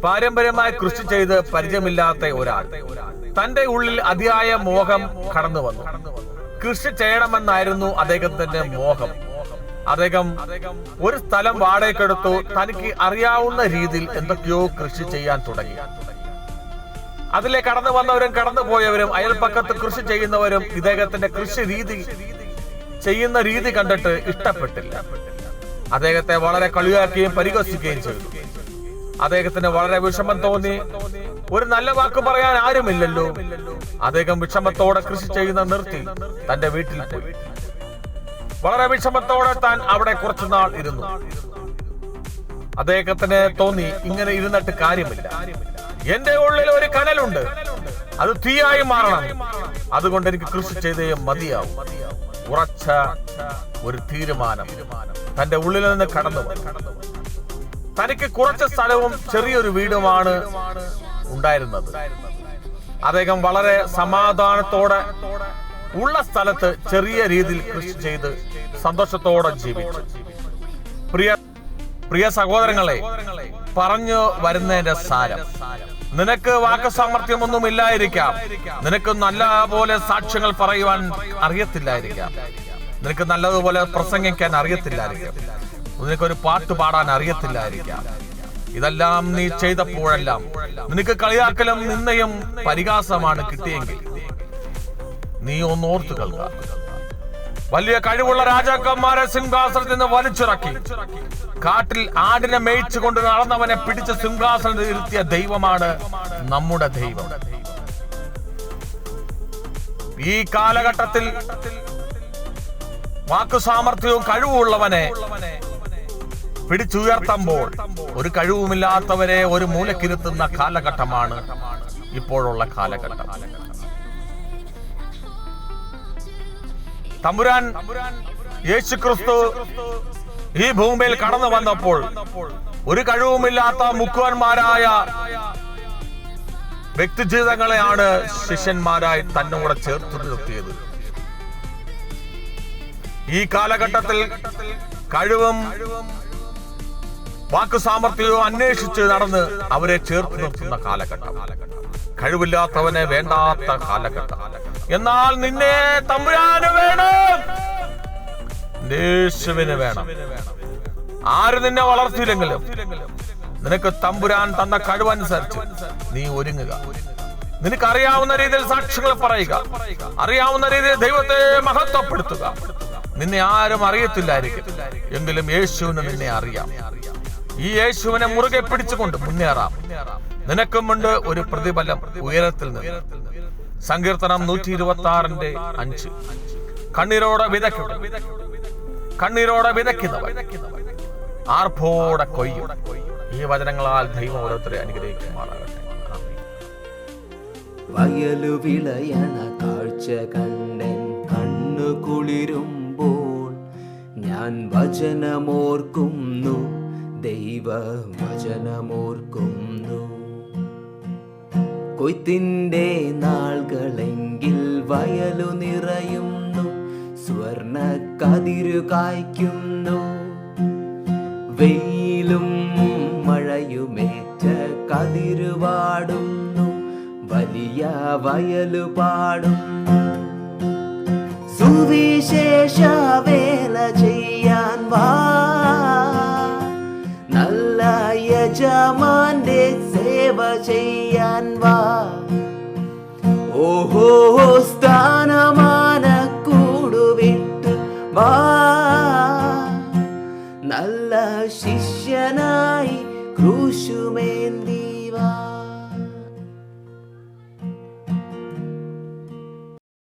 പാരമ്പര്യമായി കൃഷി ചെയ്ത് പരിചയമില്ലാത്ത ഒരാൾ തന്റെ ഉള്ളിൽ അതിയായ മോഹം കടന്നു വന്നു. കൃഷി ചെയ്യണമെന്നായിരുന്നു അദ്ദേഹത്തിന്റെ മോഹം. അദ്ദേഹം ഒരു സ്ഥലം വാടകയ്ക്കെടുത്തു. തനിക്ക് അറിയാവുന്ന രീതിയിൽ എന്തൊക്കെയോ കൃഷി ചെയ്യാൻ തുടങ്ങി. അതിലെ കടന്നു വന്നവരും കടന്നുപോയവരും അയൽപ്പക്കത്ത് കൃഷി ചെയ്യുന്നവരും ഇദ്ദേഹത്തിന്റെ കൃഷി ചെയ്യുന്ന രീതി കണ്ടിട്ട് ഇഷ്ടപ്പെട്ടില്ല. അദ്ദേഹത്തെ വളരെ കളിയാക്കുകയും പരിഹസിക്കുകയും ചെയ്തു. അദ്ദേഹത്തിന് വളരെ വിഷമം തോന്നി. ഒരു നല്ല വാക്ക് പറയാൻ ആരുമില്ലല്ലോ. അദ്ദേഹം വിഷമത്തോടെ കൃഷി ചെയ്യുന്ന നിർത്തി തന്റെ വീട്ടിൽ പോയി. വളരെ വിഷമത്തോടെ താൻ അവിടെ കുറച്ചുനാൾ ഇരുന്നു. അദ്ദേഹത്തിന് തോന്നി, ഇങ്ങനെ ഇരുന്നിട്ട് കാര്യമില്ല. എന്റെ ഉള്ളിൽ ഒരു കനലുണ്ട്, അത് തീയായി മാറണം. അതുകൊണ്ട് എനിക്ക് കൃഷി ചെയ്തേ മതിയാവും. ഉറച്ച ഒരു തീരുമാനം തന്റെ ഉള്ളിൽ നിന്ന് കടന്നു വന്നു. തനിക്ക് കുറച്ച് സ്ഥലവും ചെറിയൊരു വീടുമാണ് ഉണ്ടായിരുന്നത്. അദ്ദേഹം വളരെ സമാധാനത്തോടെ ഉള്ള സ്ഥലത്ത് ചെറിയ രീതിയിൽ കൃഷി ചെയ്ത് സന്തോഷത്തോടെ ജീവിച്ചു. പ്രിയ സഹോദരങ്ങളെ, പറഞ്ഞു വരുന്നതിന്റെ സാരം, നിനക്ക് വാക്കുസാമർത്ഥ്യമൊന്നും ഇല്ലായിരിക്കാം. നിനക്ക് നല്ലപോലെ സാക്ഷ്യങ്ങൾ പറയുവാൻ അറിയത്തില്ലായിരിക്കാം. നിനക്ക് നല്ലതുപോലെ പ്രസംഗിക്കാൻ അറിയത്തില്ലായിരിക്കാം. നിനക്കൊരു പാട്ട് പാടാൻ അറിയത്തില്ലായിരിക്കാം. ഇതെല്ലാം നീ ചെയ്തപ്പോഴെല്ലാം നിനക്ക് കളിയാക്കലും നിന്നയും പരിഹാസമാണ് കിട്ടിയെങ്കിൽ നീ ഒന്ന് ഓർത്തു കേൾക്കുക. വലിയ കഴിവുള്ള രാജാക്കന്മാരെ സിംഹാസനത്തിൽ നിന്ന് വലിച്ചിറക്കി കാട്ടിൽ ആടിനെ മേയിച്ചു കൊണ്ട് നടന്നവനെ പിടിച്ച് സിംഹാസനത്തിൽ ഇരുത്തിയ ദൈവമാണ് നമ്മുടെ ദൈവം. ഈ കാലഘട്ടത്തിൽ വാക്കുസാമർത്ഥ്യവും കഴിവുള്ളവനെ പിടിച്ചുയർത്തുമ്പോൾ ഒരു കഴിവുമില്ലാത്തവരെ ഒരു മൂലക്കിരുത്തുന്ന കാലഘട്ടമാണ് ഇപ്പോഴുള്ള കാലഘട്ടം. തമ്പുരാൻ യേശുക്രിസ്തു ഈ ഭൂമിയിൽ കടന്നു വന്നപ്പോൾ ഒരു കഴിവുമില്ലാത്ത മുക്കുവന്മാരായ വ്യക്തിജീവിതങ്ങളെയാണ് ശിഷ്യന്മാരായി തന്നോടെ ചേർത്ത് നിർത്തിയത്. ഈ കാലഘട്ടത്തിൽ കഴിവും വാക്കുസാമർത്ഥ്യവും അന്വേഷിച്ച് നടന്ന് അവരെ ചേർത്ത് നിർത്തുന്ന കാലഘട്ടം, കഴിവില്ലാത്തവനെ വേണ്ടാത്ത കാലഘട്ടം. എന്നാൽ നിന്നെ തമ്പുരാന് വേണം, യേശുവിന് വേണം. ആര് നിന്നെ വളർത്തിയില്ലെങ്കിലും നിനക്ക് തമ്പുരാൻ തന്ന കഴിവനുസരിച്ച് നീ ഒരുങ്ങുക. നിനക്കറിയാവുന്ന രീതിയിൽ സാക്ഷികൾ പറയുക, അറിയാവുന്ന രീതിയിൽ ദൈവത്തെ മഹത്വപ്പെടുത്തുക. നിന്നെ ആരും അറിയത്തില്ലായിരിക്കും, എങ്കിലും യേശുവിന് നിന്നെ അറിയാം. ഈ യേശുവിനെ മുറുകെ പിടിച്ചുകൊണ്ട് മുന്നേറാം. നിനക്കുമുണ്ട് ഒരു പ്രതിഫലം ഉയരത്തിൽ നിന്ന്. സങ്കീർത്തനം 126:5. കണ്ണീരോടെ വിതയ്ക്കുന്നവൻ ആർപ്പോടെ കൊയ്യും. ഈ വചനങ്ങളാൽ ദൈവം ഓരോരുത്തരെ അനുഗ്രഹിക്കുമാറാകട്ടെ. വയലു വിളയണ കാഴ്ച കണ്ണൻ കണ്ണു കുളിരുമ്പോൾ ഞാൻ വചനമോർക്കുന്നു, ദൈവ വചനമോർക്കുന്നു. കൊയ്ത്തിന്റെ നാളുകളെങ്കിൽ വയലു നിറയുന്നു, സ്വർണ്ണ കതിരു കായ്ക്കുന്നു. വെയിലും മഴയുമേറ്റ കതിരുവാടുന്നു, വലിയ വയലു പാടുന്നു. സുവിശേഷ വേല ചെയ്യാൻ വാ, നല്ല യജമാന്റെ സേവ ചെയ്യാൻ വാ. ഓഹോ സ്ഥാനമാന കൂടുവിട്ട് വാ, നല്ല ശിഷ്യനായി ക്രൂശുമേന്തി